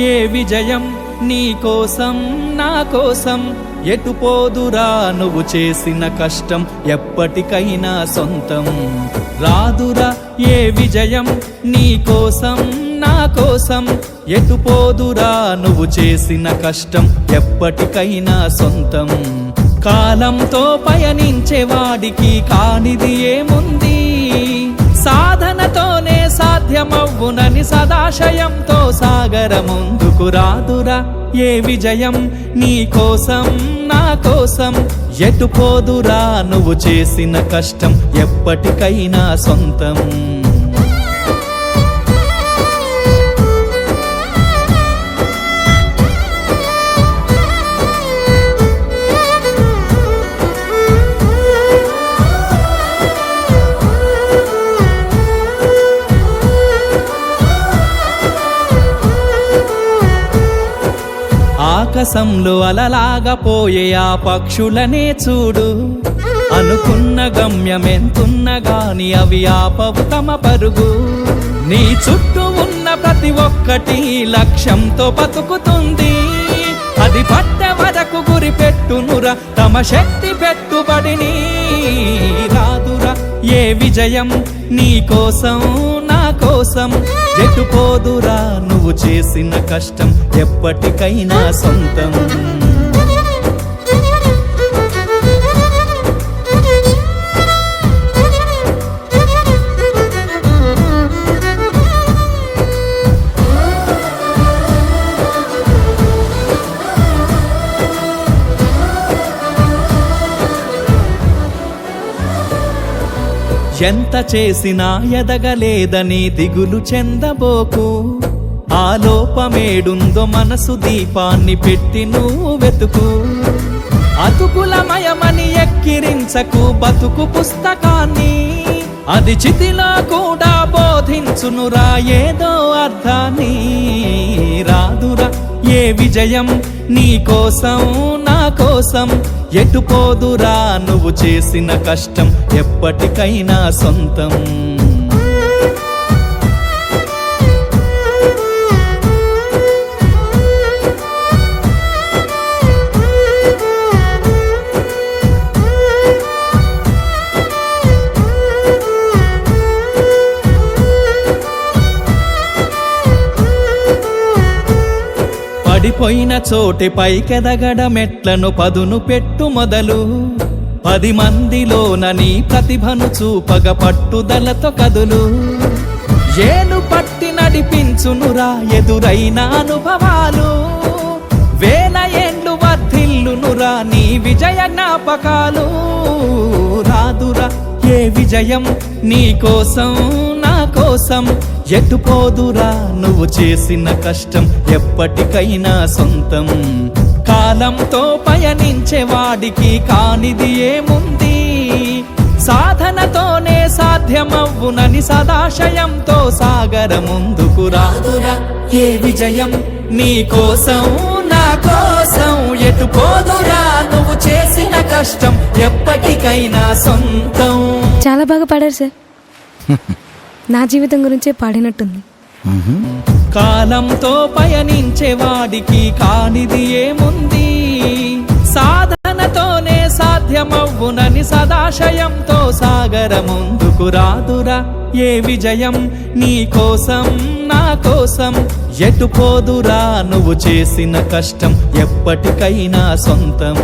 ఏ విజయం నీ కోసం నా కోసం ఎటు పోదురా నువ్వు చేసిన కష్టం ఎప్పటికైనా సొంతం రాదురా ఏ విజయం నీ కోసం నా కోసం ఎటు పోదురా నువ్వు చేసిన కష్టం ఎప్పటికైనా సొంతం కాలంతో పయనించేవాడికి కానిది ఏముంది సాధనతోనే సాధ్యమవ్వునని సదాశయంతో సాగర ముందుకు రాదురా ఏ విజయం నీ కోసం నా కోసం ఎటు పోదురా నువ్వు చేసిన కష్టం ఎప్పటికైనా సొంతం ఆకాశంలో అలలాగా పోయే ఆ పక్షులనే చూడు అనుకున్న గమ్యమెంతున్న గాని అవి ఆపవు తమ పరుగు నీ చుట్టూ ఉన్న ప్రతి ఒక్కటి లక్ష్యంతో బతుకుతుంది అది పట్టే వరకు గురి పెట్టునురా తమ శక్తి పెట్టుబడిని రాదురా ఏ విజయం నీ కోసం నా కోసం ఎటు పోదురా నువ్వు చేసిన కష్టం ఎప్పటికైనా సొంతం ఎంత చేసినా ఎదగలేదని దిగులు చెందబోకు ఆ లోపమేడుందో మనసు దీపాన్ని పెట్టి నువ్వు వెతుకు అతుకులమయమని ఎక్కిరించకు బతుకు పుస్తకాన్ని అది చితిలో కూడా బోధించునురా ఏదో అర్థాన్ని రాదురా ఏ విజయం నీ కోసం నా కోసం ఎటు పోదురా నువ్వు చేసిన కష్టం ఎప్పటికైనా సొంతం పడిపోయిన చోటే పైకెదగడ మెట్లను పదును పెట్టు మొదలు 10 మందిలోన నీ ప్రతిభను చూపగ పట్టుదలతో కదులు ఏలు పట్టి నడిపించునురా ఎదురైన అనుభవాలు వేల ఏండ్లు వర్ధిల్లునురా నీ విజయ జ్ఞాపకాలు రాదురా ఏ విజయం నీ కోసం నా కోసం ఎటు పోదురా నువ్వు చేసిన కష్టం ఎప్పటికైనా సొంతం కాలంతో పయనించేవాడికి కానిది ఏముంది సాధనతోనే సాధ్యమవ్వునని సదాశయంతో సాగర ముందుకు రాదురా ఏ విజయం నీ కోసం నా కోసం ఎటు పోదురా నువ్వు చేసిన కష్టం ఎప్పటికైనా సొంతం చాలా బాగా పాడారు సార్ నా జీవితం గురించే పాడినట్టుంది కాలంతో పయనించేవాడికి కానిది ఏముంది సాధనతోనే సాధ్యమవ్వునని సదాశయంతో సాగర ముందుకు రాదురా ఏ విజయం నీ కోసం నా కోసం ఎటు పోదురా నువ్వు చేసిన కష్టం ఎప్పటికైనా సొంతం